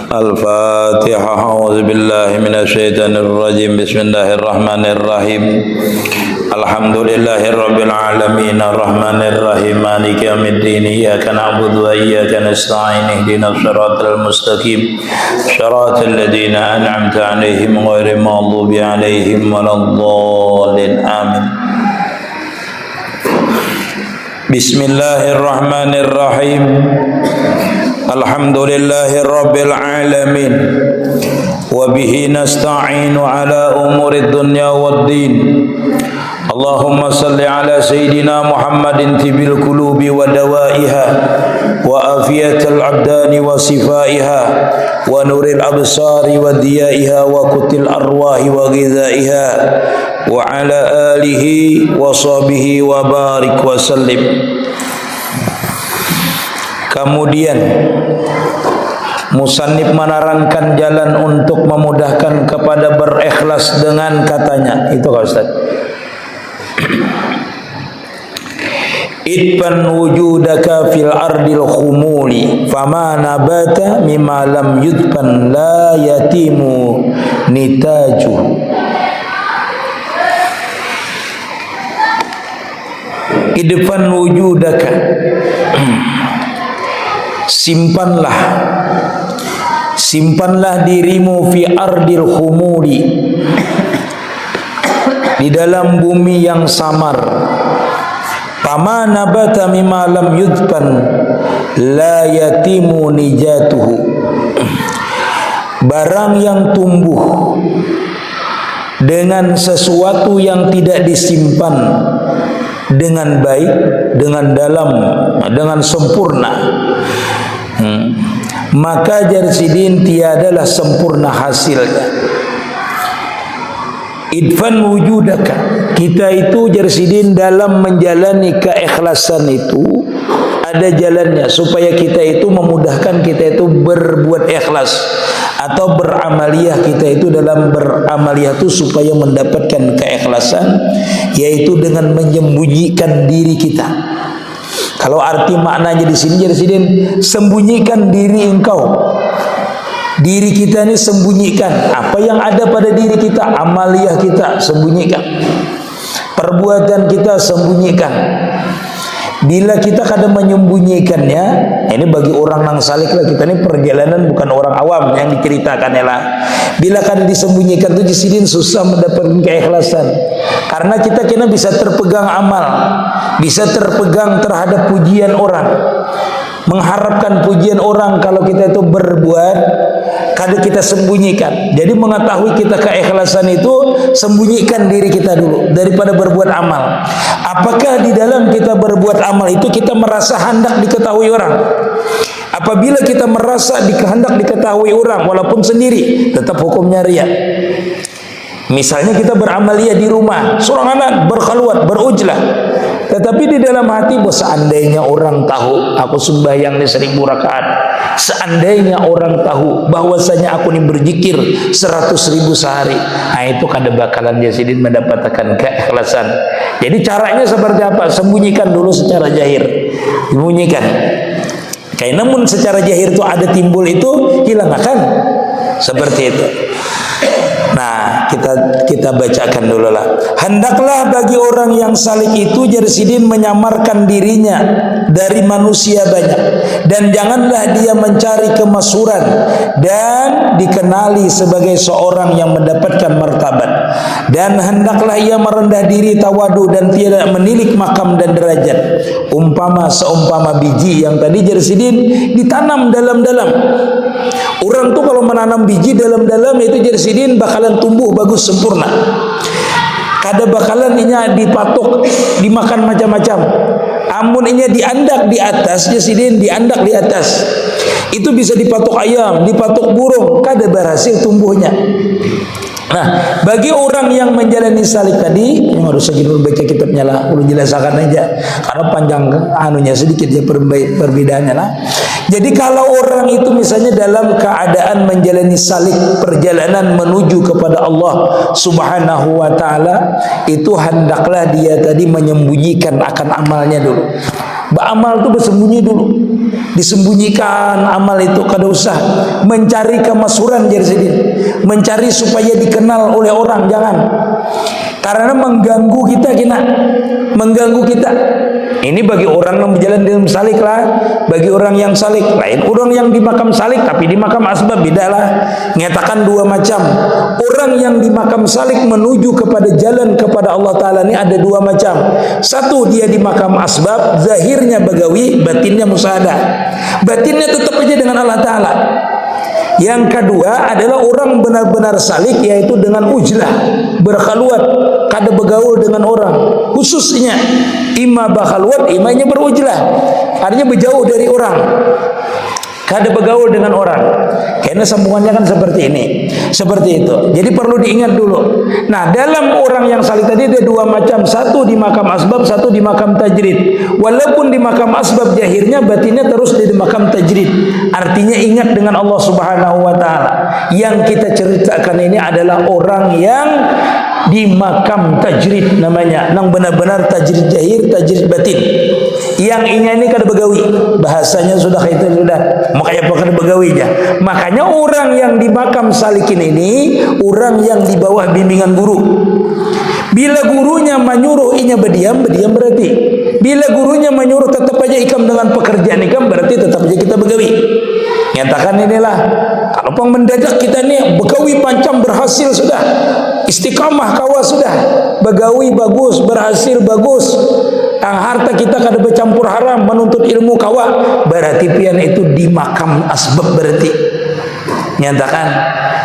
Al-Fatihah. A'udzu billahi minasy syaithanir rajim. Bismillahirrahmanirrahim. Alhamdulillahirabbil alamin arrahmanir rahim maliki yaumiddin iyyaka na'budu wa iyyaka nasta'in ihdinas siratal mustaqim siratal ladzina an'amta 'alaihim ghairil maghdubi 'alaihim waladdallin amin. Bismillahirrahmanirrahim. Alhamdulillahi rabbil alamin. Wa bihi nasta'inu ala umurid dunya waddin. Allahumma salli ala Sayyidina Muhammadin tibil qulubi wa dawaiha wa afiyatil abdani wa sifaiha wa nuril absari wa diyaiha wa kutil arwahi wa ghidhaiha wa ala alihi wa sahbihi wa barik wa sallim. Kemudian musannif menerangkan jalan untuk memudahkan kepada berikhlas dengan katanya. Itu Pak Ustaz. Idban wujudaka fil ardil khumuli fama nabata mimma lam yudban la yatimu nitaju. Idban wujudaka, simpanlah dirimu fi ardil khumuli, di dalam bumi yang samar. Fama nabata mimma lam yudban la yatimu nijatuhu. Barang yang tumbuh dengan sesuatu yang tidak disimpan dengan baik, dengan dalam, dengan sempurna, maka jarsidin tiadalah sempurna hasilnya. Idfan wujudaka, kita itu jarsidin dalam menjalani keikhlasan itu ada jalannya supaya kita itu memudahkan kita itu berbuat ikhlas atau beramaliyah. Kita itu dalam beramaliyah itu supaya mendapatkan keikhlasan, yaitu dengan menyembunyikan diri kita. Kalau arti maknanya di sini jarsidin, sembunyikan diri engkau. Diri kita ini sembunyikan. Apa yang ada pada diri kita, amaliyah kita sembunyikan. Perbuatan kita sembunyikan. Bila kita kadang menyembunyikannya, ini bagi orang yang salik lah, kita ini perjalanan bukan orang awam yang diceritakan lah. Bila kadang disembunyikan itu disidin susah mendapatkan keikhlasan. Karena kita kena bisa terpegang amal, bisa terpegang terhadap pujian orang, mengharapkan pujian orang. Kalau kita itu berbuat, kadang kita sembunyikan. Jadi mengetahui kita keikhlasan itu, sembunyikan diri kita dulu daripada berbuat amal. Apakah di dalam kita berbuat amal itu kita merasa hendak diketahui orang? Apabila kita merasa hendak diketahui orang walaupun sendiri, tetap hukumnya riya. Misalnya kita beramaliyah di rumah, sorangan, berkhalwat, berujlah, tetapi di dalam hati, seandainya orang tahu aku sembahyang di 1000 rakaat, seandainya orang tahu bahwasanya aku ini berzikir 100.000 sehari, nah itu kada bakalan jasidin mendapatkan keikhlasan. Jadi caranya seperti apa? Sembunyikan dulu secara jahir, sembunyikan. Kayak namun secara jahir itu ada timbul itu, hilang akan seperti itu. Nah, kita bacakan dulu lah. Hendaklah bagi orang yang salik itu jarsidin menyamarkan dirinya dari manusia banyak, dan janganlah dia mencari kemasyhuran dan dikenali sebagai seorang yang mendapatkan martabat, dan hendaklah ia merendah diri tawadu dan tidak menilik makam dan derajat. Seumpama biji yang tadi jarsidin ditanam dalam-dalam. Orang tuh kalau menanam biji dalam-dalam itu jarsidin bakalan tumbuh bagus sempurna. Kada bakalan inya dipatok dimakan macam-macam. Amun inya diandak di atas, jarsidin diandak di atas, itu bisa dipatok ayam, dipatok burung, kada berhasil tumbuhnya. Nah, bagi orang yang menjalani salik tadi, yang harus segini baca kitabnya lah, perlu jelaskan aja, karena panjang anunya sedikit ya perbedaannya lah. Jadi kalau orang itu misalnya dalam keadaan menjalani salik perjalanan menuju kepada Allah Subhanahu wa taala, itu hendaklah dia tadi menyembunyikan akan amalnya dulu. Beramal itu bersembunyi dulu. disembunyikan amal itu, kada usah mencari kemasyhuran jadi mencari supaya dikenal oleh orang, jangan, karena mengganggu kita mengganggu kita. Ini bagi orang yang berjalan dalam salik lah, bagi orang yang salik lain, orang yang di makam salik tapi di makam asbab beda lah. Nyatakan dua macam. Orang yang di makam salik menuju kepada jalan kepada Allah Ta'ala ini ada dua macam. Satu, dia di makam asbab, zahirnya bagawi, batinnya musyahadah. Batinnya tetap aja dengan Allah Ta'ala. Yang kedua adalah orang benar-benar salik, yaitu dengan ujlah, berkhalwat, kada bergaul dengan orang. Khususnya ima berkhalwat, imanya berujlah, artinya berjauh dari orang, kada bergaul dengan orang. Karena sambungannya kan seperti ini, seperti itu. Jadi perlu diingat dulu. Nah, dalam orang yang salik tadi ada dua macam. Satu di makam asbab, satu di makam tajrid. Walaupun di makam asbab zahirnya, batinnya terus di makam tajrid. Artinya ingat dengan Allah Subhanahu wa Ta'ala. Yang kita ceritakan ini adalah orang yang di makam tajrid namanya, nang benar-benar tajrid zahir, tajrid batin. Yang ini kada begawi, bahasanya sudah itu sudah, makanya kada begawi aja. Makanya orang yang di makam salikin ini orang yang di bawah bimbingan guru. Bila gurunya menyuruh inya berdiam berarti. Bila gurunya menyuruh tetap aja ikam dengan pekerjaan ikam, berarti tetap aja kita begawi. Nyatakan inilah, kalau pang mendadak kita nih begawi pancam berhasil sudah, istiqamah kawa sudah, begawi bagus, berhasil bagus, harta kita kada bercampur haram, menuntut ilmu kawa, berarti pian itu di makam asbab berarti. Nyatakan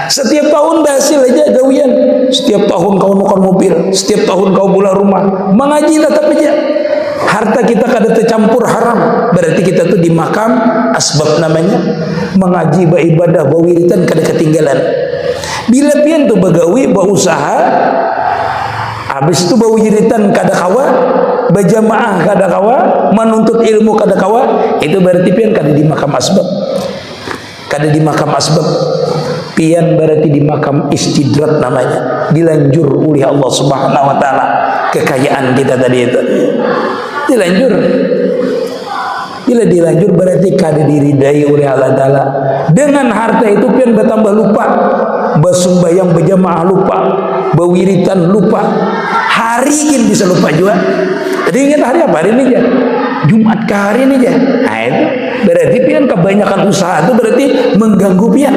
setiap tahun berhasil aja gawian, setiap tahun kau nukar mobil, setiap tahun kau pulang rumah, mengaji tetap aja, harta kita kada tercampur haram, berarti kita tuh di makam asbab namanya. Mengaji, beribadah, berwiritan kada ketinggalan. Bila pian tuh begawi, berusaha, habis itu berwiritan kada kawa, berjamaah kada kawa, menuntut ilmu kada kawa, itu berarti pian kada di makam asbab. Kada di makam asbab, pian berarti di makam istidrat namanya, dilanjur oleh Allah Subhanahu wa Ta'ala. Kekayaan kita tadi itu dilanjur. Bila dilanjur berarti kada diridai oleh Allah Ta'ala. Dengan harta itu pian bertambah lupa, bersumbayang berjamaah lupa, berwiritan lupa, hari ini bisa lupa juga. Jadi ingat hari apa? Hari ini aja, Jumat ke hari ini aja. Nah itu berarti pian kebanyakan usaha itu berarti mengganggu pian.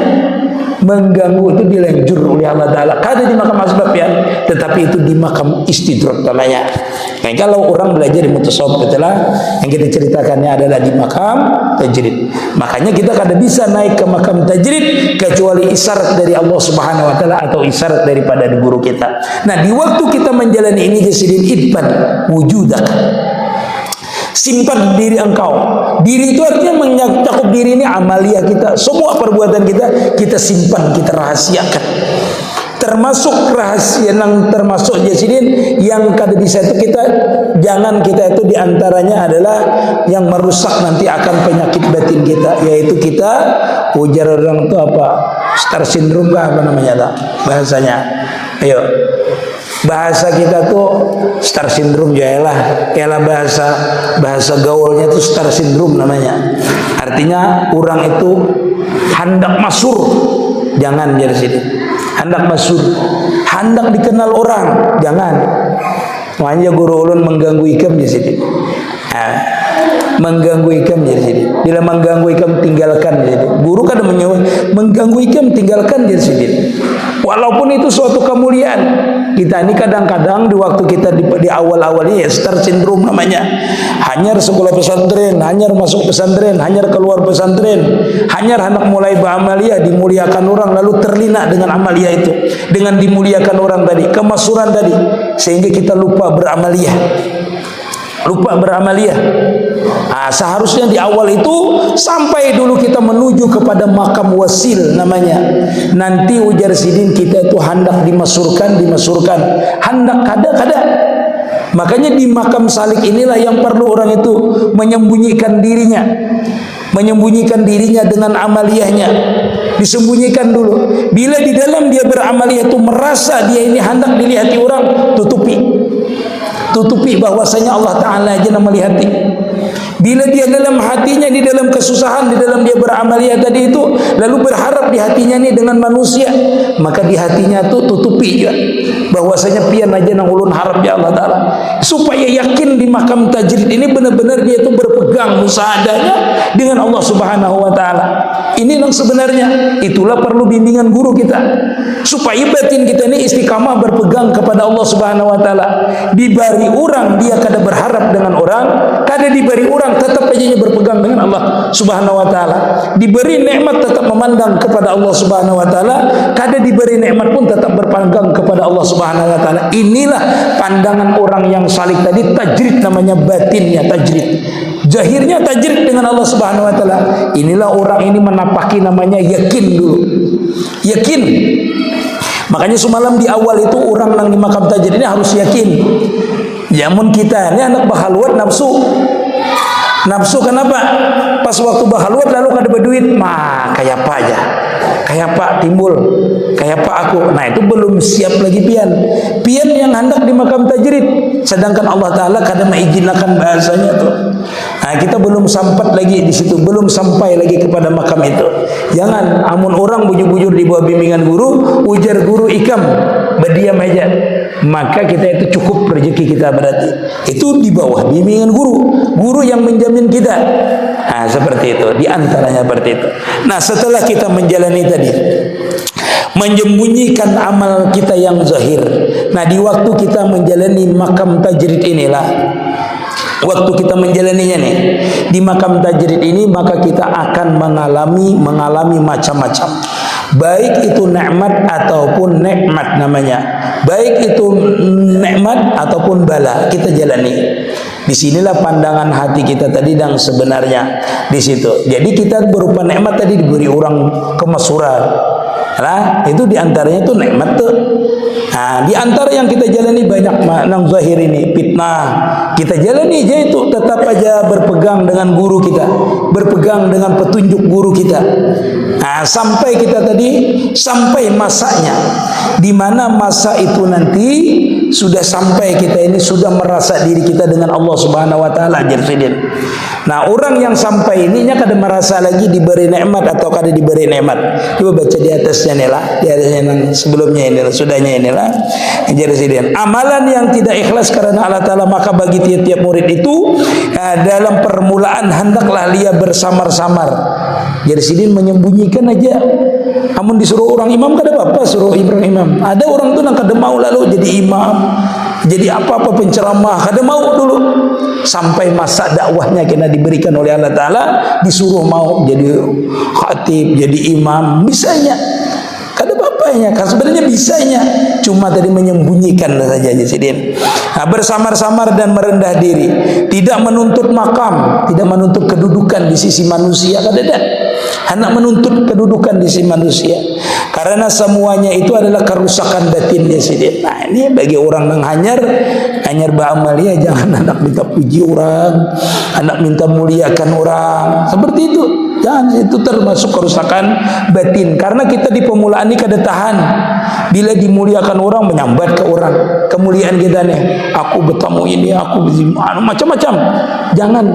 Mengganggu itu dilanjur oleh Allah Ta'ala. Kada di makam asbab pian, tetapi itu di makam istidrak namanya. Nah, kalau orang belajar di mutasawuf itulah yang kita ceritakannya adalah di makam tajrid. Makanya kita kada bisa naik ke makam tajrid kecuali isyarat dari Allah Subhanahu wa Ta'ala atau isyarat daripada guru kita. Nah, di waktu kita menjalani ini jasidin idban wujudak, simpan diri engkau. Diri itu artinya mencakup diri ini amalia kita, semua perbuatan kita simpan, kita rahasiakan. Termasuk rahasia yang termasuk jasidin yang kada bisa itu kita jangan kita itu diantaranya adalah yang merusak nanti akan penyakit batin kita, yaitu kita ujar orang itu apa, star syndrome kah apa namanya tak bahasanya. Ayo, bahasa kita tuh star syndrome jayalah, ialah bahasa gaulnya tuh star syndrome namanya. Artinya orang itu hendak masyhur, jangan jadi sini. Hendak masyhur, hendak dikenal orang, jangan. Makanya guru ulun mengganggu ikam di sini. Mengganggu ikam di sini. Bila mengganggu ikam tinggalkan di sini. Guru kan mengganggu ikam tinggalkan di sini. Walaupun itu suatu kemuliaan. Kita ini kadang-kadang di waktu kita di awal-awalnya ya star syndrome namanya. Hanyar sekolah pesantren, hanyar masuk pesantren, hanyar keluar pesantren, hanyar hendak mulai beramaliyah, dimuliakan orang, lalu terlina dengan amaliyah itu, dengan dimuliakan orang tadi, kemasyhuran tadi, sehingga kita lupa beramaliyah. Nah, seharusnya di awal itu sampai dulu kita menuju kepada makam wasil namanya. Nanti ujar sidin kita itu hendak dimasyhurkan, hendak kada. Makanya di makam salik inilah yang perlu orang itu menyembunyikan dirinya dengan amaliyahnya, disembunyikan dulu. Bila di dalam dia beramaliyah itu merasa dia ini hendak dilihati orang, tutupi bahwasanya Allah Ta'ala aja yang melihati. Bila dia dalam hatinya, di dalam kesusahan, di dalam dia beramalia tadi itu, lalu berharap di hatinya ini dengan manusia, maka di hatinya tu tutupi juga bahwasanya pian aja nang ulun harap ya Allah Ta'ala, supaya yakin di makam tajrid ini benar-benar dia tu berpegang musaadanya dengan Allah Subhanahu wa Ta'ala. Ini yang sebenarnya, itulah perlu bimbingan guru kita, supaya batin kita ini istiqamah berpegang kepada Allah Subhanahu wa Ta'ala. Diberi orang dia kada berharap dengan orang, kada diberi orang tetap aja berpegang dengan Allah Subhanahu wa Ta'ala. Diberi nikmat tetap memandang kepada Allah Subhanahu wa Ta'ala, kada diberi nikmat pun tetap berpegang kepada Allah Subhanahu wa Ta'ala. Inilah pandangan orang yang salik tadi. Tajrid namanya, batinnya tajrid, zahirnya tajrid dengan Allah Subhanahu wa Ta'ala. Inilah orang ini menapaki namanya yakin dulu, yakin. Makanya semalam di awal itu orang yang di makam tajrid ini harus yakin. Jamun kita ini anak bahalwat nafsu. Nafsu kenapa? Pas waktu bahalwat lalu kada berduit, mah kayak apa aja, kayak apa timbul, kayak apa aku. Nah itu belum siap lagi pian yang hendak di makam tajrid, sedangkan Allah Ta'ala kada mengizinkan bahasanya tuh. Nah kita belum sampai lagi di situ, belum sampai lagi kepada makam itu. Jangan amun orang bujur-bujur di bawah bimbingan guru, ujar guru ikam, berdiam aja, maka kita itu cukup rezeki kita berarti. Itu di bawah bimbingan guru yang menjamin kita. Nah seperti itu, di antaranya seperti itu. Nah setelah kita menjalani tadi, menyembunyikan amal kita yang zahir. Nah di waktu kita menjalani makam tajrid inilah, waktu kita menjalaninya nih di makam tajrid ini, maka kita akan mengalami macam-macam, baik itu nikmat ataupun nikmat namanya, baik itu nikmat ataupun bala kita jalani. Disinilah pandangan hati kita tadi yang sebenarnya di situ. Jadi kita berupa nikmat tadi diberi orang kemasyhuran. Nah, itu diantaranya itu nikmat tuh. Nah, diantara yang kita jalani banyak nang zahir ini fitnah. Kita jalani aja itu, tetap aja berpegang dengan guru kita, berpegang dengan petunjuk guru kita. Nah, sampai kita tadi sampai masanya, di mana masa itu nanti sudah sampai kita ini sudah merasa diri kita dengan Allah Subhanahu wa Ta'ala. Nah, orang yang sampai ininya kada merasa lagi diberi nikmat atau kada diberi nikmat. Coba baca di atasnya nih lah, di atasnya yang sebelumnya ini lah, sudahnya inilah. Jadi amalan yang tidak ikhlas karena Allah Ta'ala, maka bagi tiap-tiap murid itu dalam permulaan hendaklah dia bersamar-samar. Jadi sidin menyembunyikan aja. Amun disuruh orang imam kada apa-apa, suruh imam. Ada orang tu nak kada mau lalu jadi imam, jadi apa-apa penceramah, kada mau dulu. Sampai masa dakwahnya kena diberikan oleh Allah Ta'ala, disuruh mau jadi khatib, jadi imam, bisanya. Kada apa-apanya, kan sebenarnya bisanya, cuma tadi menyembunyikan saja Sidin. Nah, bersamar-samar dan merendah diri, tidak menuntut makam, tidak menuntut kedudukan di sisi manusia, kada ada. Hendak menuntut kedudukan di sisi manusia, karena semuanya itu adalah kerusakan batin ya Sidin. Nah ini bagi orang yang hanyar beramal ya, jangan hendak minta puji orang, hendak minta muliakan orang, seperti itu. Jangan, itu termasuk kerusakan batin. Karena kita di pemulaan ini kada tahan. Bila dimuliakan orang, menyambat ke orang kemuliaan kita nih, aku bertamu ini, aku macam-macam. Jangan.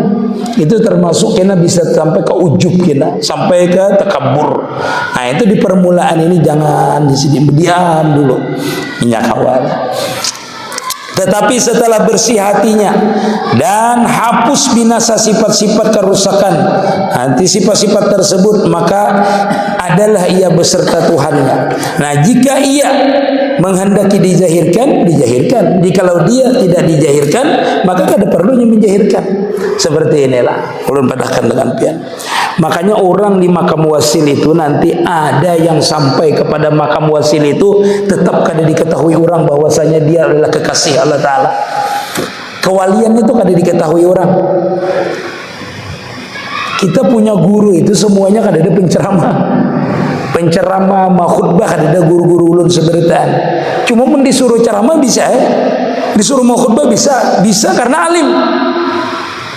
Itu termasuk kena bisa sampai ke ujub, kena sampai ke takabur. Nah itu di permulaan ini jangan, di sini berdiam dulu, minyak awal. Tetapi setelah bersih hatinya dan hapus binasa sifat-sifat kerusakan, nanti sifat-sifat tersebut, maka adalah ia beserta Tuhannya. Nah jika ia menghendaki dijahirkan, dijahirkan. Jikalau dia tidak dijahirkan, maka kada perlunya menjahirkan. Seperti inilah ulun padahkan dengan pian. Makanya orang di makam wasil itu nanti ada yang sampai kepada makam wasil itu tetap kada diketahui orang bahwasanya dia adalah kekasih Allah Ta'ala. Kewalian itu kada diketahui orang. Kita punya guru itu semuanya kada ada penceramah khutbah, kada ada guru-guru ulun seberitaan. Cuma pun disuruh ceramah bisa, disuruh mau khutbah bisa karena alim.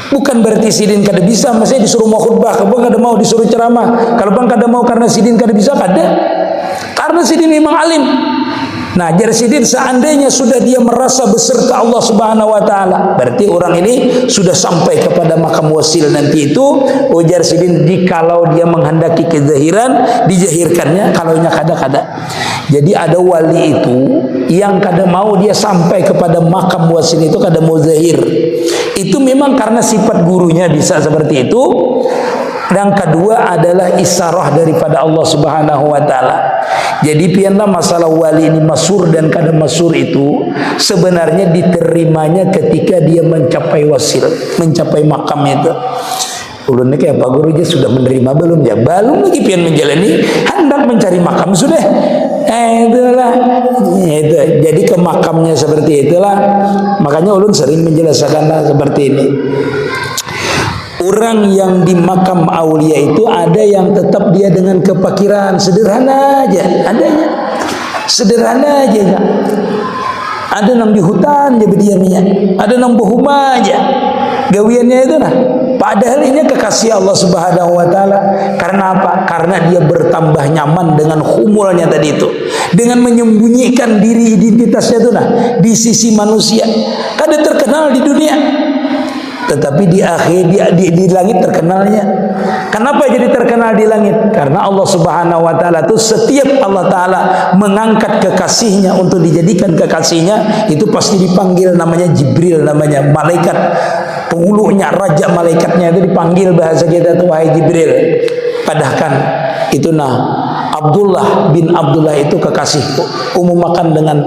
Bukan berarti Sidin kada bisa, maksudnya disuruh mau khutbah, kalau kada mau disuruh ceramah, kalau bang kada mau karena Sidin kada bisa, kada. Karena Sidin memang alim. Nah, Jarsidin seandainya sudah dia merasa beserta Allah Subhanahu wa taala, berarti orang ini sudah sampai kepada makam wasil nanti itu. Jarsidin jikalau dia menghendaki kezahiran, dijahirkannya, kalau nya kada. Jadi ada wali itu yang kada mau dia sampai kepada makam wasil itu, kada mau zahir. Itu memang karena sifat gurunya bisa seperti itu. Dan kedua adalah isyarah daripada Allah Subhanahu wa taala. Jadi pianlah masalah wali ini masyhur dan kada masyhur itu sebenarnya diterimanya ketika dia mencapai wasil, mencapai makam itu. Ulun ni kayak Pak Guru dia sudah menerima belum ya? Belum lagi pian menjalani, hendak mencari makam sudah. Itulah. Itu. Jadi ke makamnya seperti itulah. Makanya ulun sering menjelaskanlah seperti ini. Orang yang di makam aulia itu ada yang tetap dia dengan kepakiran sederhana aja, adanya sederhana aja. Ada nang di hutan dia berdiamnya, ada nang berhuma aja, gawiannya itu nah. Padahal ini kekasih Allah Subhanahu wa taala. Karena apa? Karena dia bertambah nyaman dengan humulnya tadi itu, dengan menyembunyikan diri identitasnya itu nah di sisi manusia. Kada terkenal di dunia, tetapi di akhir di langit terkenalnya. Kenapa jadi terkenal di langit? Karena Allah Subhanahu wa taala itu setiap Allah taala mengangkat kekasihnya untuk dijadikan kekasihnya, itu pasti dipanggil namanya Jibril, namanya malaikat penghulunya, raja malaikatnya itu dipanggil bahasa kita tuh wahai Jibril. Padahkan itu nah Abdullah bin Abdullah itu kekasihku, umumakan dengan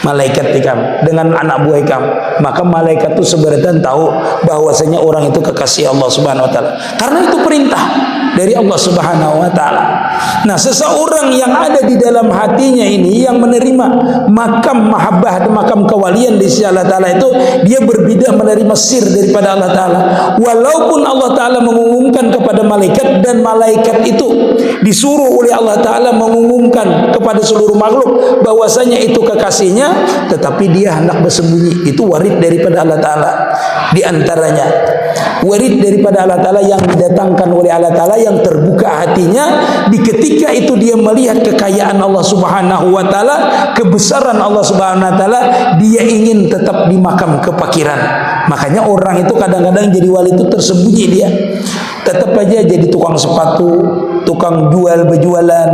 malaikat ikam, dengan anak buah ikam. Maka malaikat itu sebenarnya tahu bahwasanya orang itu kekasih Allah Subhanahu wa taala. Karena itu perintah dari Allah Subhanahu wa taala. Nah, seseorang yang ada di dalam hatinya ini yang menerima makam mahabbah atau makam kewalian di sisi Allah taala itu, dia berbeda menerima sir daripada Allah taala. Walaupun Allah taala mengumumkan kepada malaikat dan malaikat itu disuruh oleh Allah taala mengumumkan kepada seluruh makhluk bahwasanya itu kekasihnya, tetapi dia hendak bersembunyi. Itu warid daripada Allah taala. Di antaranya warid daripada Allah taala yang didatangkan oleh Allah taala yang terbuka hatinya di ketika itu dia melihat kekayaan Allah Subhanahu wa taala, kebesaran Allah Subhanahu wa taala, dia ingin tetap di makam kepakiran. Makanya orang itu kadang-kadang jadi wali itu tersembunyi, dia tetap aja jadi tukang sepatu, tukang berjualan.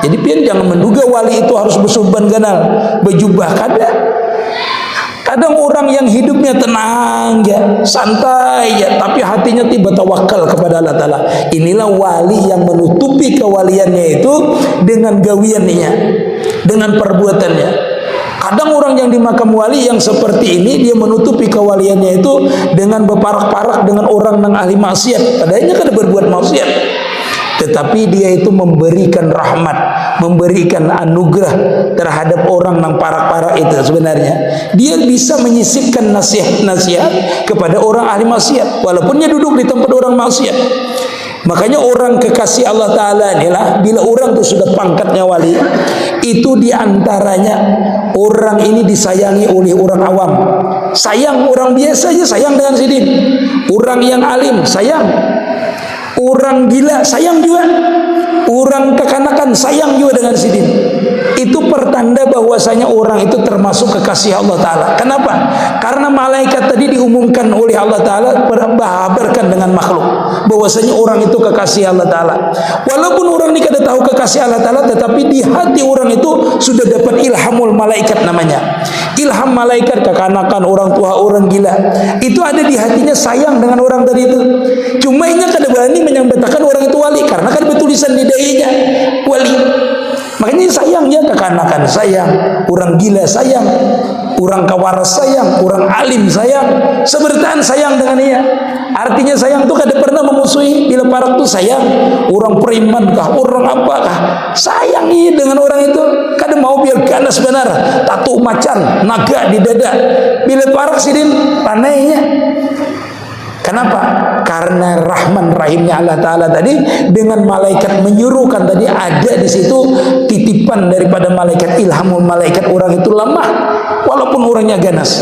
Jadi pian jangan menduga wali itu harus bersuban ganal, berjubah, kada. Kadang orang yang hidupnya tenang ya, santai ya, tapi hatinya tiba tawakal kepada Allah taala. Inilah wali yang menutupi kewaliannya itu dengan gawiannya, dengan perbuatannya. Kadang orang yang di makam wali yang seperti ini, dia menutupi kewaliannya itu dengan berparak-parak dengan orang yang ahli maksiat. Padahalnya kada berbuat maksiat, tetapi dia itu memberikan rahmat, memberikan anugerah terhadap orang yang parak-parak itu. Sebenarnya dia bisa menyisipkan nasihat-nasihat kepada orang ahli maksiat walaupun dia duduk di tempat orang maksiat. Makanya orang kekasih Allah taala inilah, bila orang itu sudah pangkatnya wali, itu diantaranya orang ini disayangi oleh orang awam. Sayang orang biasa aja sayang dengan sidin. Orang yang alim sayang. Orang gila sayang juga. Orang kekanakan sayang juga dengan sidin. Itu pertanda bahwasanya orang itu termasuk kekasih Allah taala. Kenapa? Karena malaikat tadi diumumkan oleh Allah taala, berhabarkan dengan makhluk bahwasanya orang itu kekasih Allah taala. Walaupun orang ini kada tahu kekasih Allah taala, tetapi di hati orang itu sudah dapat ilhamul malaikat namanya. Ilham malaikat kekanakan, orang tua, orang gila. Itu ada di hatinya sayang dengan orang tadi itu. Cuma ini kada berani menyampaikan orang itu wali karena kan bertulisan di dahinya wali. Makanya sayang ya, kekanakan sayang, orang gila sayang, orang kawaras sayang, orang alim sayang, sebertaan sayang dengan dia. Artinya sayang itu kada pernah memusuhi. Bila parak itu sayang, orang preman kah, orang apakah, sayang ini dengan orang itu. Kada mau biar ganas benar, tato macan, naga di dada. Bila parak sidin panainya. Kenapa? Karena Rahman Rahimnya Allah Ta'ala tadi dengan malaikat menyuruhkan tadi, ada di situ titipan daripada malaikat, ilhamul malaikat. Orang itu lemah walaupun orangnya ganas.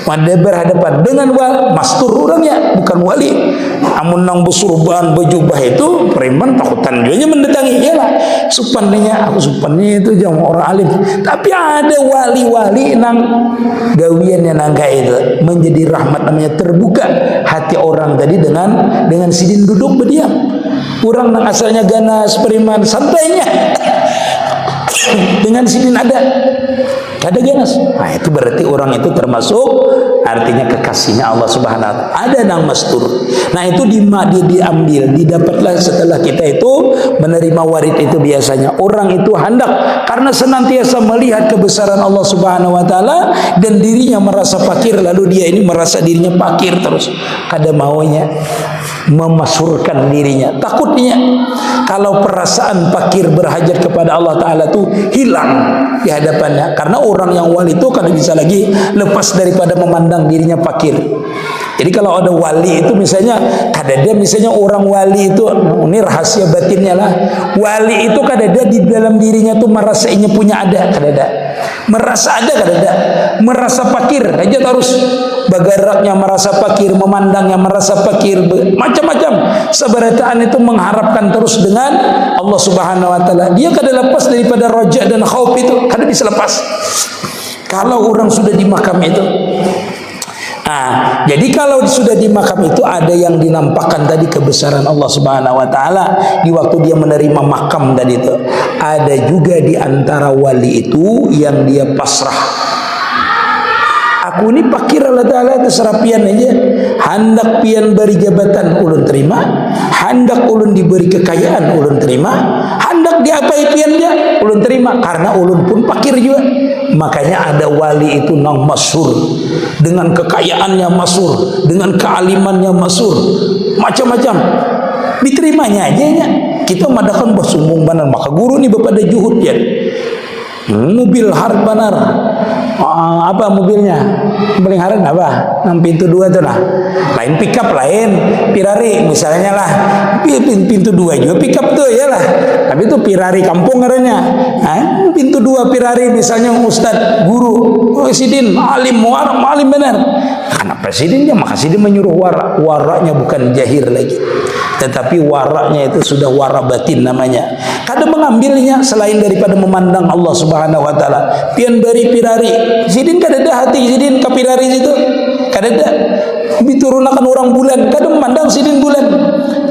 Pada berhadapan dengan mastur orangnya, bukan wali. Amun nang besurban bejubah itu preman takutan dia mendatangi, iyalah supannya, aku supannya itu jangan orang alim. Tapi ada wali-wali nang gawiannya nangka itu menjadi rahmat, namanya terbuka hati orang tadi dengan sidin duduk berdiam. Orang nang asalnya ganas preman santainya dengan sidin ada ganas. Nah, itu berarti orang itu termasuk artinya kekasihnya Allah Subhanahu wa taala. Ada nang mastur. Nah, itu dia diambil, didapatlah setelah kita itu menerima warid itu. Biasanya orang itu hendak karena senantiasa melihat kebesaran Allah Subhanahu wa taala dan dirinya merasa fakir, lalu dia ini merasa dirinya fakir terus. Kada maunya memasurkan dirinya. Takutnya kalau perasaan fakir berhajat kepada Allah taala tuh hilang di hadapannya, karena orang yang wali itu kan bisa lagi lepas daripada memandang dirinya fakir. Jadi kalau ada wali itu misalnya, kada dia misalnya orang wali itu, ini rahasia batinnya lah. Wali itu kada dia di dalam dirinya tuh merasa ini punya ada, kada ada. Merasa ada kada ada. Merasa fakir aja terus. Bagaraknya merasa fakir, memandangnya merasa fakir, macam-macam. Seberataan itu mengharapkan terus dengan Allah Subhanahu wa taala. Dia kada lepas daripada roja dan khauf itu, kada bisa lepas. Kalau orang sudah di makam itu. Nah, jadi kalau sudah di makam itu ada yang dinampakkan tadi kebesaran Allah Subhanahu wa taala di waktu dia menerima makam tadi itu. Ada juga di antara wali itu yang dia pasrah. Aku ini fakir Allah taala terserah pian aja. Hendak pian beri jabatan ulun terima, hendak ulun diberi kekayaan ulun terima, hendak diapai pian dia ulun terima, karena ulun pun fakir juga. Makanya ada wali itu nang masyhur dengan kekayaannya, masyhur dengan kealimannya, masyhur macam-macam, diterimanya aja ya. Kita madakan bersumbung banar, maka guru ni bepada juhud ya. Mobil harap banar. Apa mobilnya? Paling haran apa? Nang pintu 2 tuh lah. Lain pickup, lain Pirari misalnya lah. Pintu 2 juga pickup tuh ya lah. Tapi itu Pirari kampung ngarannya. Pintu 2 Pirari misalnya ustad, guru, presiden, alim, alim benar. Karena presidennya maka dia menyuruh waraknya bukan jahir lagi. Tetapi waraknya itu sudah wara batin namanya. Kada mengambilnya selain daripada memandang Allah Subhanahu wa taala. Pian bari Pirari. Sidin kada ada hati sidin ke Pirari situ. Kada ada. Diturunakan orang bulan, kada memandang sidin bulan.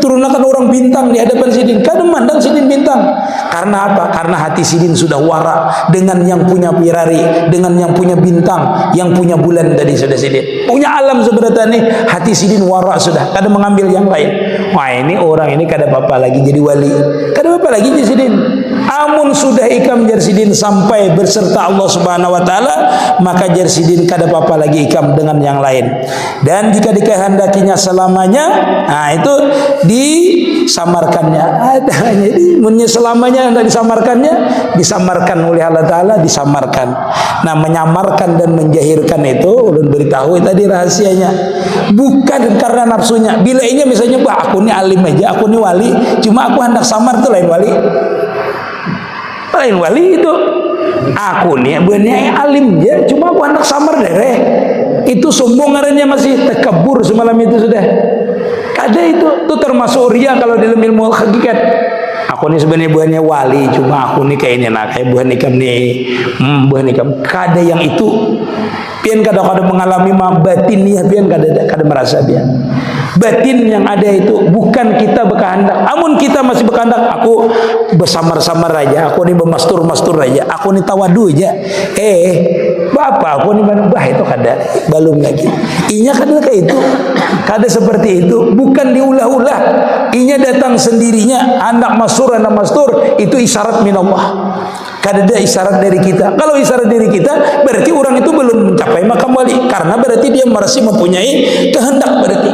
Turunakan orang bintang di hadapan sidin, kada memandang sidin bintang. Karena apa? Karena hati sidin sudah wara dengan yang punya Pirari, dengan yang punya bintang, yang punya bulan tadi sudah sidin. Punya alam sebenarnya nih, hati sidin wara sudah, kada mengambil yang lain. Wah, ini orang ini kada apa-apa lagi jadi wali. Kada apa-apa lagi jadi sidin. Amun sudah ikam jarsidin sampai berserta Allah Subhanahu wa taala, maka jarsidin kada apa-apa lagi ikam dengan yang lain. Dan jika dikehendakinya selamanya, nah itu disamarkannya. Jadi selamanya tidak disamarkannya, disamarkan oleh Allah taala, disamarkan. Nah, menyamarkan dan menjahirkan itu ulun beritahu tadi rahasianya. Bukan karena nafsunya. Bila ini misalnya, "Bah, aku ni alim aja, aku ni wali, cuma aku hendak samar," itu lain wali. Lain wali itu. Aku nih bener alim ya, cuma aku anak samar deh. Itu sombong ngarannya, masih takabur semalam itu sudah. Kada itu termasuk ria kalau dalam ilmu hakikat. Aku nih sebenarnya buahnya wali, cuma aku nih kayak ini nak kayak buah nikam nih, buah nikam. Kada yang itu. Pian kada mengalami batin nih, pian kada merasa pian. Batin yang ada itu bukan kita berkehendak. Amun kita masih berkehendak, aku bersamar-samar aja, aku nih bermastur-mastur aja, aku nih tawadu aja. Bapak aku nih bah itu kada belum lagi. Inya kada kayak itu. Kada seperti itu, bukan diulah-ulah. Inya datang sendirinya, anak mastur, itu isyarat min Allah. Kada ada isyarat dari kita. Kalau isyarat dari kita, berarti orang itu belum mencapai makam wali, karena berarti dia masih mempunyai kehendak berarti.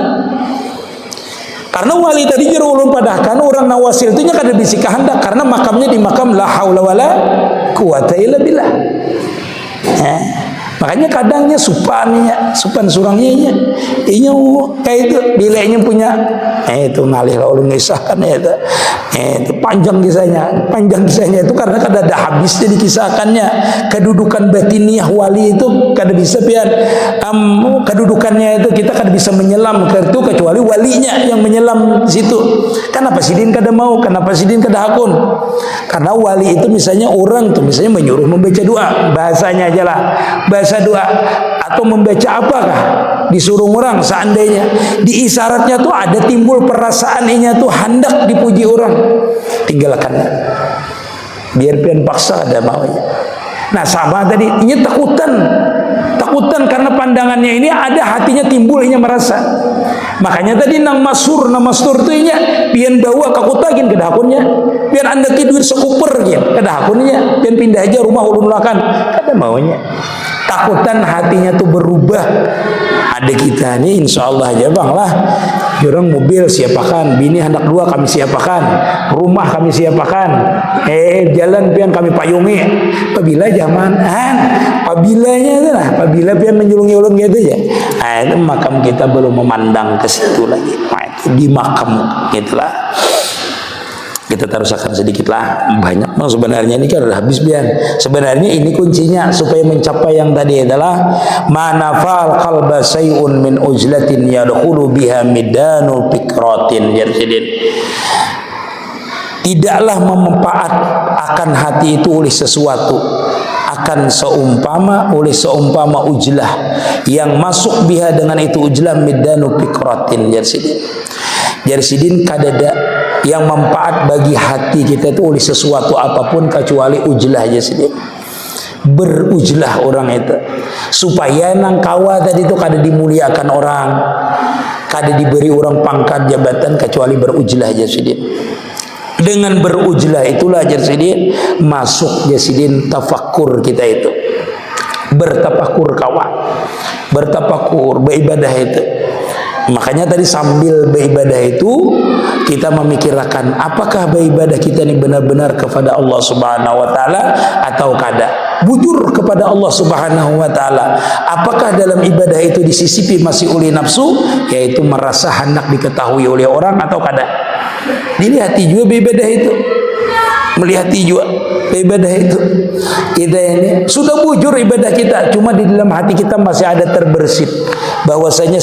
Karena wali tadi jero ulun padahkan orang nawasil itu nya kada bisi kehendak, karena makamnya di makam la haula wala quwata illa billah. Makanya kadangnya supan surangnya inya kayak itu bileknya punya itu ngalih lalu ngisahkan itu panjang kisahnya itu karena kada ada habisnya dikisahkannya. Kedudukan batiniah wali itu kada bisa pian kedudukannya itu kita kada bisa menyelam ke itu kecuali walinya yang menyelam di situ. Kenapa sidin kada mau? Kenapa sidin kada hakun? Karena wali itu misalnya orang tuh misalnya menyuruh membaca doa, bahasanya aja lah, bahasa doa, atau membaca apakah disuruh orang seandainya di isyaratnya tuh ada timbul perasaannya tuh hendak dipuji orang, tinggalkan biar pian paksa ada maunya. Nah sama tadi ini takutan karena pandangannya ini ada hatinya timbul inya merasa. Makanya tadi nang mastur tu inya pian bawa kakutagin ke dakunnya, pian anda tidur sekuper gitu ke dakunnya, pian pindah aja rumah ulun lakan kada maunya. Takutan hatinya tuh berubah. Ada kita nih insya Allah aja bang lah, orang mobil siapakan, bini hendak dua kami siapakan, rumah kami siapakan, jalan pian kami payungi. Apabila zaman apabilanya itu lah, apabila pian menjulungi ulun gitu ya, itu makam kita belum memandang ke situ lagi. Di makam gitulah. Kita taruhkan sedikit lah, banyak no, sebenarnya ini kan udah habis pian. Sebenarnya ini kuncinya supaya mencapai yang tadi adalah manafal qalba sayun min ujlatin yadkhulu biha midanu fikratin. Tidaklah memanfaat akan hati itu oleh sesuatu, akan seumpama ujlah yang masuk biha dengan itu ujlah midanu fikratin. Jarsidin kadada yang manfaat bagi hati kita itu oleh sesuatu apapun kecuali ujlah aja sendiri. Berujlah orang itu supaya nang kawa tadi itu kada dimuliakan orang, kada diberi orang pangkat jabatan kecuali berujlah aja sendiri. Dengan berujlah itulah Jarsidin masuk Jarsidin tafakur kita itu, bertafakur kawa, bertafakur beribadah itu. Makanya tadi sambil beribadah itu kita memikirkan apakah beribadah kita ini benar-benar kepada Allah Subhanahu wa taala atau kada. Bujur kepada Allah Subhanahu wa taala. Apakah dalam ibadah itu disisipi masih oleh nafsu, yaitu merasa hendak diketahui oleh orang atau kada. Dilihat juga beribadah itu. Melihat juga ibadah itu. Kita ini sudah bujur ibadah kita, cuma di dalam hati kita masih ada terbersit bahwasanya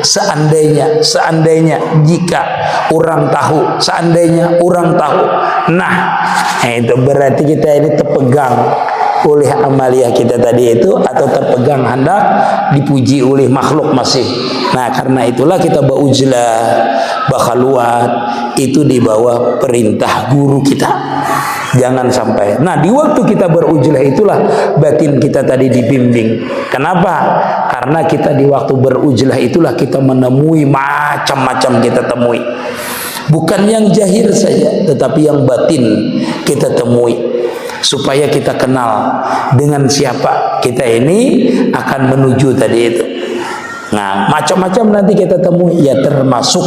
seandainya jika orang tahu, nah itu berarti kita ini terpegang oleh amalia kita tadi itu, atau terpegang hendak dipuji oleh makhluk masih. Nah karena itulah kita berujlah, bakhaluat itu di bawah perintah guru kita. Jangan sampai. Nah di waktu kita berujlah itulah batin kita tadi dibimbing. Kenapa? Karena kita di waktu berujlah itulah kita menemui macam-macam kita temui. Bukan yang zahir saja, tetapi yang batin kita temui. Supaya kita kenal dengan siapa kita ini akan menuju tadi itu. Nah macam-macam nanti kita temui, ya termasuk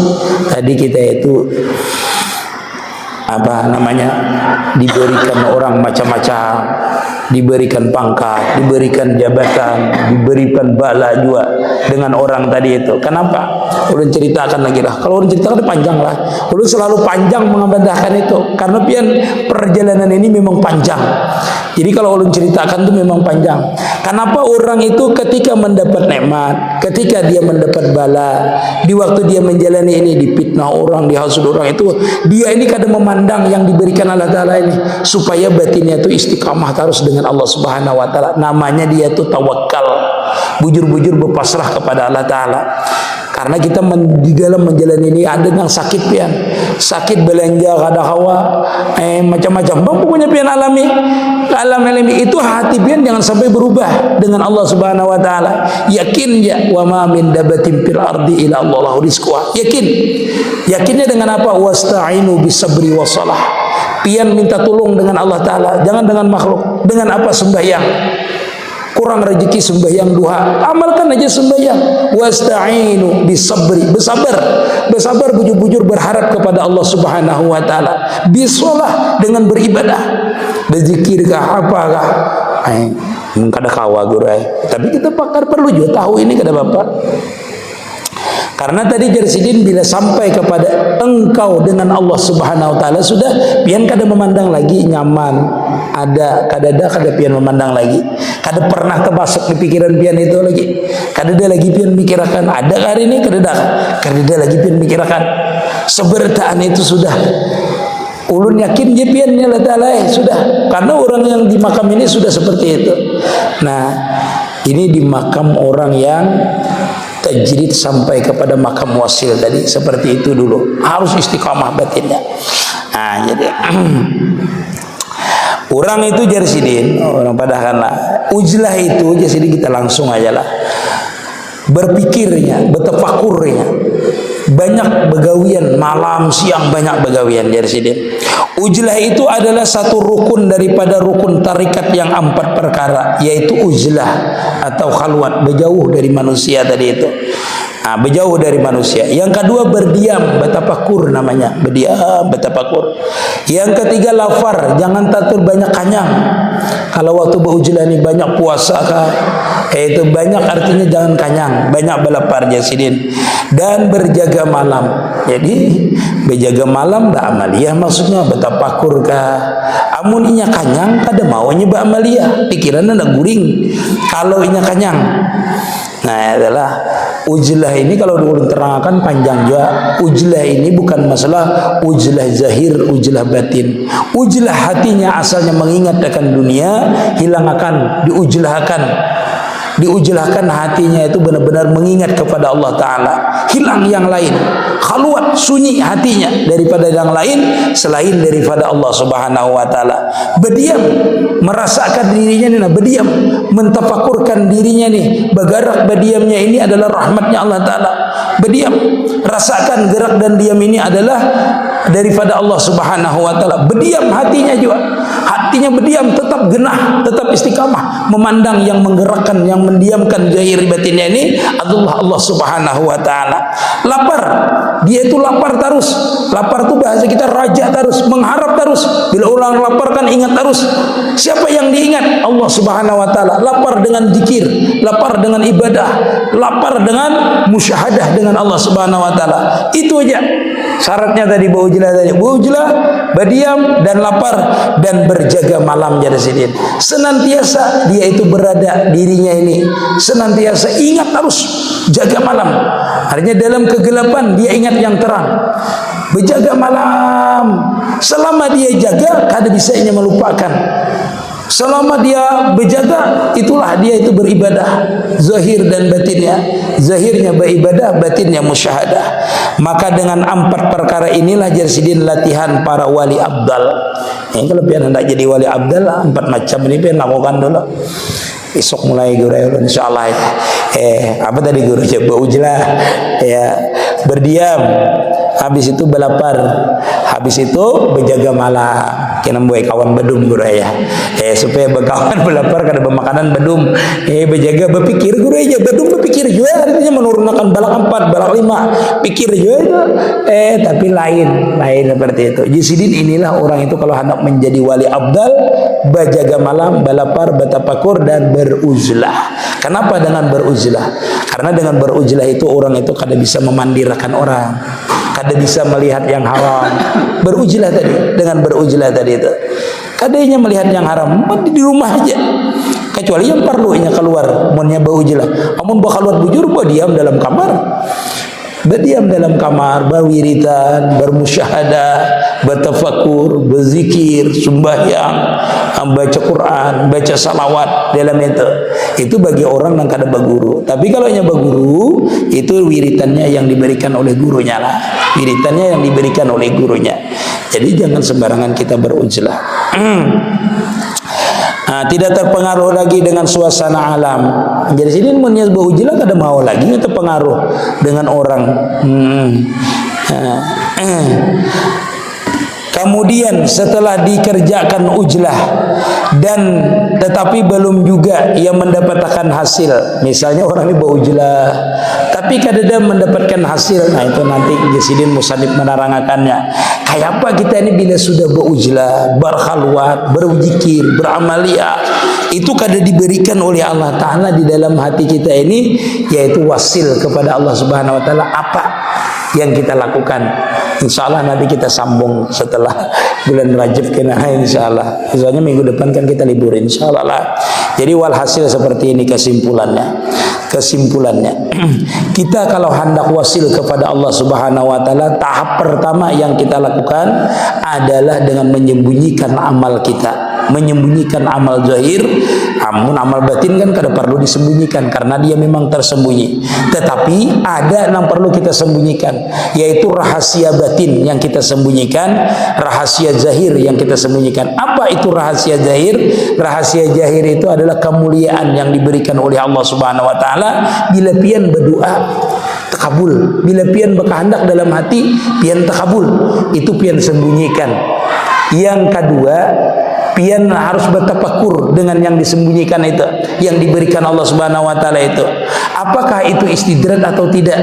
tadi kita itu diberikan orang macam-macam, diberikan pangkat, diberikan jabatan, diberikan bala juga dengan orang tadi itu. Kenapa? Ulun ceritakan lagi lah. Kalau ulun ceritakan panjang lah. Ulun selalu panjang mengabadahkan itu karena pian perjalanan ini memang panjang. Jadi kalau ulun ceritakan itu memang panjang. Kenapa orang itu ketika mendapat nikmat, ketika dia mendapat bala, di waktu dia menjalani ini dipitnah orang, dihasud orang itu, dia ini kadang memandang yang diberikan Allah Ta'ala ini supaya batinnya itu istiqamah terus dengan Allah Subhanahu wa taala. Namanya dia itu tawakal, bujur-bujur berpasrah kepada Allah Ta'ala. Karena kita di dalam menjalani ini ada yang sakit pian, sakit belanja kada hawa, macam-macam. Bang pokoknya pian alami itu hati pian jangan sampai berubah dengan Allah Subhanahu wa taala. Yakin ya wa ma min dabatin fil ardi illa Allahu rizquha. Yakinnya dengan apa? Wasta'inu bisabri wassalah. Pian minta tolong dengan Allah Ta'ala, jangan dengan makhluk. Dengan apa? Sembahyang. Kurang rezeki sembahyang duha, amalkan aja sembahyang. Wasta'inu bisabri, bersabar bujur-bujur berharap kepada Allah Subhanahu wa taala. Bisolah dengan beribadah, berzikirkah apakah. kada kawa gurai. Tapi kita pakar perlu juga tahu ini kada bapak. Karena tadi Jarsidin bila sampai kepada engkau dengan Allah Subhanahu wa taala sudah pian kada memandang lagi nyaman, ada kada pian memandang lagi. Kada pernah termasuk di pikiran pian itu lagi. Kada ada lagi pian mikirakan ada hari ini kada ada lagi pian mikirakan. Sebertaan itu sudah ulun yakin je pian Allah taala sudah. Karena orang yang di makam ini sudah seperti itu. Nah, ini di makam orang yang tajrid sampai kepada makam wasil tadi seperti itu dulu, harus istiqamah batinnya. Nah, jadi orang itu Jarsidin, orang padahal ujlah itu Jarsidin kita langsung aja lah berpikirnya, bertafakurnya, banyak begawian malam siang, banyak begawian Jarsidin. Ujlah itu adalah satu rukun daripada rukun tarikat yang 4 perkara, yaitu ujlah atau khalwat, berjauh dari manusia tadi itu. Nah, berjauh dari manusia. Yang kedua berdiam, bertafakur namanya, berdiam, bertafakur. Yang ketiga lafar, jangan tatul banyak kanyang. Kalau waktu berujlah ini banyak puasa kah? Itu banyak artinya jangan kanyang, banyak belapar Jarsidin. Dan berjaga malam. Jadi berjaga malam beramaliyah maksudnya bertafakur kah? Amun inya kanyang kada maunya beramaliyah, pikirannya nak guring. Kalau inya kanyang. Nah, adalah ujlah ini kalau dulu terangkan panjang juga. Ujlah ini bukan masalah ujlah zahir, ujlah batin. Ujlah hatinya asalnya mengingat akan dunia, hilang akan diujlahkan hatinya itu benar-benar mengingat kepada Allah Ta'ala, hilang yang lain, khaluat, sunyi hatinya daripada yang lain selain daripada Allah Subhanahu wa Ta'ala. Berdiam, merasakan dirinya nih, berdiam, mentafakurkan dirinya nih, bergerak berdiamnya ini adalah rahmatnya Allah Ta'ala. Berdiam, rasakan gerak dan diam ini adalah daripada Allah Subhanahu wa Ta'ala. Berdiam hatinya juga, hatinya berdiam, tetap genah, tetap istiqamah memandang yang menggerakkan, yang mendiamkan zahir batinnya ini adalah Allah Subhanahu wa Ta'ala. Lapar, dia itu lapar terus. Lapar itu bahasa kita raja terus, mengharap terus. Bila orang lapar kan ingat terus. Siapa yang diingat? Allah Subhanahu wa Ta'ala. Lapar dengan zikir, lapar dengan ibadah, lapar dengan musyahadah dengan Allah Subhanahu wa Ta'ala. Itu aja syaratnya tadi, berujlah tadi, berujlah, berdiam dan lapar dan berjaga malam Jarsidin. Senantiasa dia itu berada dirinya ini senantiasa ingat terus jaga malam. Artinya dalam kegelapan dia ingat yang terang. Berjaga malam. Selama dia jaga kada bisa ia melupakan. Selama dia berjaga, itulah dia itu beribadah, zahir dan batinnya. Zahirnya beribadah, batinnya musyahadah. Maka dengan 4 perkara inilah Jarsidin latihan para wali abdal. Ini kalau pian hendak jadi wali abdal, 4 macam ini pian lakukan dulu. Besok mulai guru insyaallah. Apa tadi guru coba ujlah, ya, berdiam, habis itu belapar, habis itu berjaga malam. Kena buat kawan bedum guru ya. Supaya berkawan belapar kada bermakanan bedum. Berjaga berpikir guru aja, bedum berpikir juga artinya menurunkan balak 4, balak 5. Pikir juga itu. Tapi lain seperti itu. Jarsidin inilah orang itu kalau hendak menjadi wali abdal, berjaga malam, belapar, bertafakur dan beruzlah. Kenapa dengan beruzlah? Karena dengan beruzlah itu orang itu kada bisa memandirakan orang, kada bisa melihat yang haram. Beruzlah tadi, dengan beruzlah tadi itu kadanya melihat yang haram di rumah aja, kecuali yang perlunya keluar. Munnya beruzlah, amun keluar bujur diam dalam kamar. Berdiam dalam kamar, berwiritan, bermusyahadah, bertafakur, berzikir, sembahyang, baca Quran, baca salawat dalam itu. Itu bagi orang yang kada berguru. Tapi kalau hanya berguru, itu wiritannya yang diberikan oleh gurunya lah. Wiritannya yang diberikan oleh gurunya. Jadi jangan sembarangan kita beruzlah. Tidak terpengaruh lagi dengan suasana alam. Jadi sini menyebut berujlah kada mau lagi terpengaruh dengan orang. Kemudian setelah dikerjakan ujlah dan tetapi belum juga ia mendapatkan hasil, misalnya orang ini berujlah tapi kadang mendapatkan hasil, nah itu nanti Jasidin Musannif menerangkannya. Kayak apa kita ini bila sudah berujlah, berkhalwat, berzikir, beramaliyah, itu kadang diberikan oleh Allah Ta'ala di dalam hati kita ini, yaitu wasil kepada Allah Subhanahu Wa Ta'ala. Apa yang kita lakukan? Insya Allah nanti kita sambung setelah bulan Rajab kena, insya Allah. Misalnya minggu depan kan kita libur, insya Allah lah. Jadi walhasil seperti ini kesimpulannya. Kita kalau hendak wasil kepada Allah Subhanahu Wa Ta'ala, tahap pertama yang kita lakukan adalah dengan menyembunyikan amal kita, menyembunyikan amal zahir. Namun amal batin kan kada perlu disembunyikan karena dia memang tersembunyi. Tetapi ada yang perlu kita sembunyikan, yaitu rahasia batin yang kita sembunyikan, rahasia zahir yang kita sembunyikan. Apa itu rahasia zahir? Rahasia zahir itu adalah kemuliaan yang diberikan oleh Allah Subhanahu Wa Ta'ala bila pian berdoa takabul, bila pian berkehendak dalam hati pian takabul, itu pian sembunyikan. Yang kedua, pian harus bertafakur dengan yang disembunyikan itu, yang diberikan Allah Subhanahu Wa Ta'ala itu. Apakah itu istidrat atau tidak?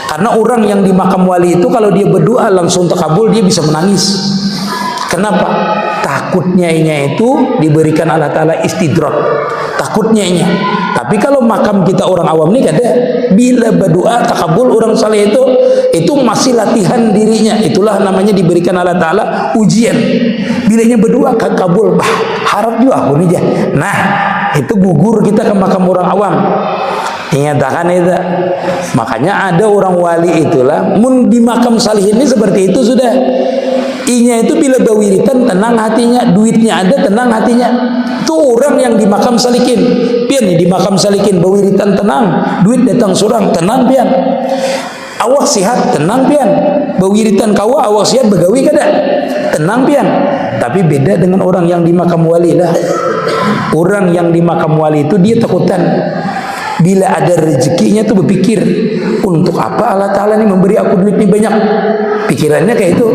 Karena orang yang di makam wali itu kalau dia berdoa langsung takabul, dia bisa menangis. Kenapa? Takutnya itu diberikan Allah Ta'ala istidrat, takutnya. Tapi kalau makam kita orang awam ini kada, bila berdoa takabul orang saleh itu masih latihan dirinya. Itulah namanya diberikan Allah Ta'ala ujian. Bilanya berdoa kabul, harap juga aku nih. Nah, itu gugur kita ke makam orang awam. Ingatkan itu. Makanya ada orang wali itulah, mun di makam salihin ini seperti itu sudah. Inya itu bila bawiritan tenang hatinya, duitnya ada tenang hatinya. Itu orang yang di makam salikin. Pian nih di makam salikin bawiritan tenang, duit datang surang tenang pian. Awak sihat tenang pian. Bawiritan kawa awak sihat begawi kada tenang pian. Tapi beda dengan orang yang di makam wali lah. Orang yang di makam wali itu dia takutan. Bila ada rezekinya tuh berpikir, untuk apa Allah Ta'ala ini memberi aku duit ini banyak? Pikirannya kayak itu.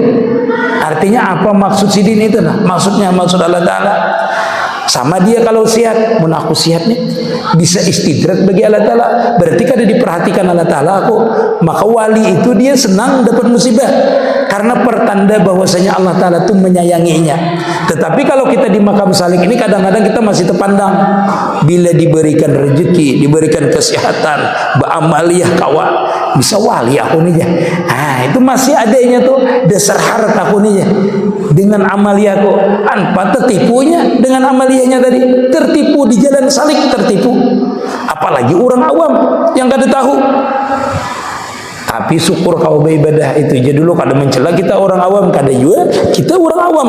Artinya apa maksud sidin itu? Nah, maksud Allah Ta'ala. Sama dia kalau sehat, mun aku sehat nih bisa istidrat bagi Allah Ta'ala, berarti kada diperhatikan Allah Ta'ala aku. Maka wali itu dia senang dapat musibah karena pertanda bahwasanya Allah Ta'ala itu menyayanginya. Tetapi kalau kita di makam salik ini kadang-kadang kita masih terpandang. Bila diberikan rezeki, diberikan kesehatan, beramaliyah kawa, bisa wali aku nih ya. Nah, itu masih adanya tuh dasar harta aku nih ya. Dengan amaliyahku, tanpa tertipunya dengan amaliyahnya tadi, tertipu di jalan salik, tertipu. Apalagi orang awam yang kada tahu. Tapi syukur kau beribadah itu. Jadi dulu kada mencela kita orang awam, kada juga kita orang awam.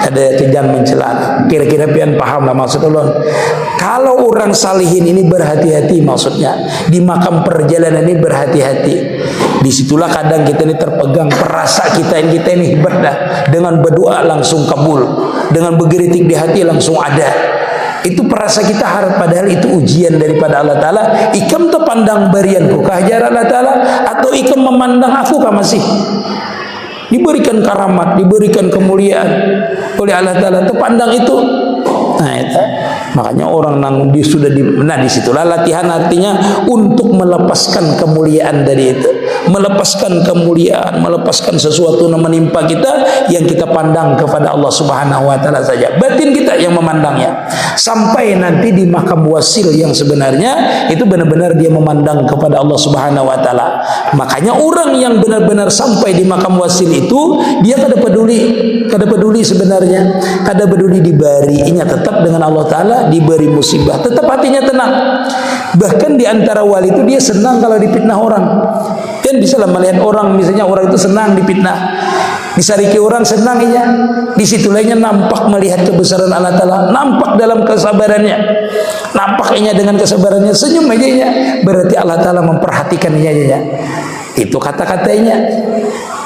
Kada kejam mencela. Kira-kira pian paham lah maksud Allah. Kalau orang salihin ini berhati-hati, maksudnya di makam perjalanan ini berhati-hati. Disitulah kadang kita ini terpegang perasa kita ini hebat dah. Dengan berdoa langsung kabul, dengan bergeritik di hati langsung ada. Itu perasa kita harap, padahal itu ujian daripada Allah Ta'ala. Ikam terpandang barianku kah ajar Allah Ta'ala, atau ikam memandang aku kah masih? Diberikan karamat, diberikan kemuliaan oleh Allah Ta'ala, terpandang itu. Nah itu. Makanya orang nang dia sudah disitulah latihan, artinya untuk melepaskan kemuliaan dari itu, melepaskan kemuliaan, melepaskan sesuatu yang menimpa kita yang kita pandang kepada Allah Subhanahu Wa Ta'ala saja. Batin kita yang memandangnya sampai nanti di makam wasil yang sebenarnya itu benar-benar dia memandang kepada Allah Subhanahu Wa Ta'ala. Makanya orang yang benar-benar sampai di makam wasil itu dia kada peduli sebenarnya, kada peduli dibarinya tetap dengan Allah Ta'ala, diberi musibah tetap hatinya tenang. Bahkan di antara wali itu dia senang kalau dipitnah orang. Kan bisa lah melihat orang, misalnya orang itu senang dipitnah, disariki orang senang inya. Di situ lainnya nampak melihat kebesaran Allah Ta'ala, nampak dalam kesabarannya, nampak inya dengan kesabarannya, senyum aja inya, berarti Allah Ta'ala memperhatikan inya. Itu kata-katanya.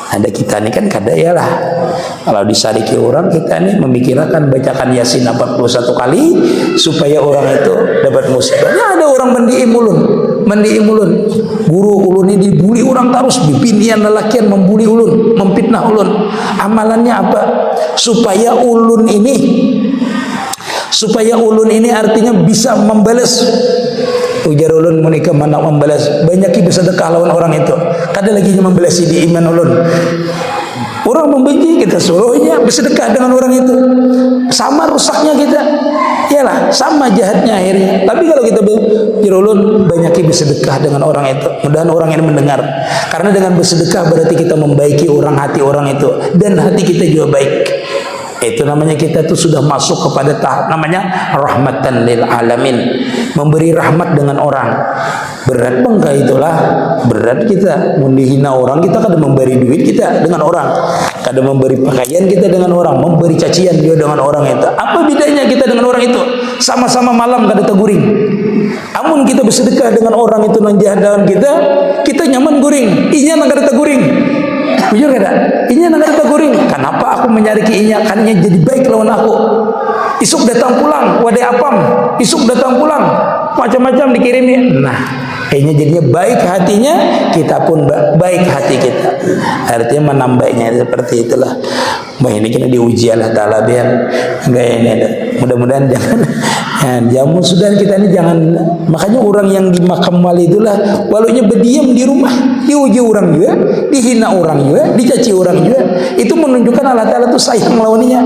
Ada kita ini kan kada ya lah. Kalau disadiki orang kita ini memikirkan bacakan Yasin 41 kali supaya orang itu dapat musibah. Ya, ada orang mendiim ulun. Guru ulun ini dibuli orang terus, bibinian lelakian membuli ulun, memfitnah ulun. Amalannya apa? Supaya ulun ini artinya bisa membalas. Ujar ulun menikah mana membalas banyak ibu sedekah lawan orang itu. Kada lagi membalas di iman ulun. Orang membenci kita suruhnya bersedekah dengan orang itu. Sama rusaknya kita. Iyalah, sama jahatnya akhirnya. Tapi kalau kita ulun banyak bersedekah dengan orang itu. Mudah-mudahan orang ini mendengar. Karena dengan bersedekah berarti kita membaiki hati orang itu dan hati kita juga baik. Itu namanya kita tuh sudah masuk kepada tahap namanya rahmatan lil alamin, memberi rahmat dengan orang. Berat bangka itulah, berat kita mendihina orang, kita kadang memberi duit kita dengan orang, kadang memberi pakaian kita dengan orang, memberi cacian juga dengan orang itu. Apa bedanya kita dengan orang itu? Sama-sama malam kada teguring. Amun kita bersedekah dengan orang itu nang jahat dalam kita nyaman guring, inya nang kada teguring. Bujur kada? Inya nang kada teguring. Kenapa aku menyariki inya? Kan inya jadi baik lawan aku. Isuk datang pulang, wadai apam. Isuk datang pulang, macam-macam dikirimi. Nah, inya jadinya baik hatinya, kita pun baik hati kita. Artinya menambahnya seperti itulah. Bah ini kena diuji Allah Ta'ala biar enggak ini ada. Mudah-mudahan jangan jamu sudah kita ini jangan. Makanya orang yang di makam wali itulah walunya berdiam di rumah, diuji orang juga, dihina orang juga, dicaci orang juga. Itu menunjukkan Allah Ta'ala itu sayang lawannya.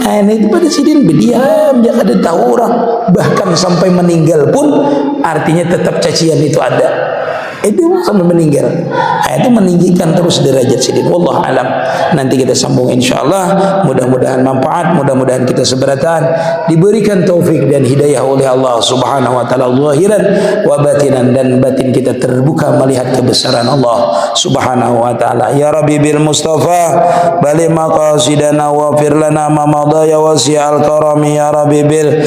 Nah itu pada sidin berdiam, jangan ada tahu orang. Bahkan sampai meninggal pun artinya tetap cacian itu ada. Itu sampai meninggal. Itu meninggikan terus derajat sidin. Wallahu alam. Nanti kita sambung insyaallah. Mudah-mudahan manfaat, mudah-mudahan kita seberatan diberikan taufik dan hidayah oleh Allah Subhanahu wa taala zahiran wa batinan, dan batin kita terbuka melihat kebesaran Allah Subhanahu wa taala. Ya Rabbi bil Mustafa bali maqasidana wa fir lana ma madha ya wasi'al karami. Ya Rabbi bil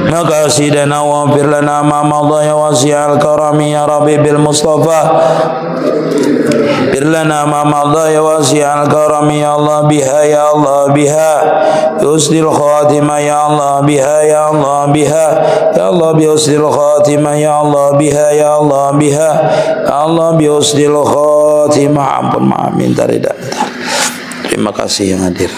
maqasidana wa fir lana ma madha ya wasi'al karami. Ya Rabbi bil Mustafa birlana ma madha ya wasi'al karami. Ya Allah biha, ya Allah biha yusdil khatimah. Ya Allah biha, ya Allah biha, ya Allah biusdil khatimah. Ya Allah biha, ya Allah biha, ya Allah biusdil khatimah. Ampun maaf minta ridha. Terima kasih yang hadir.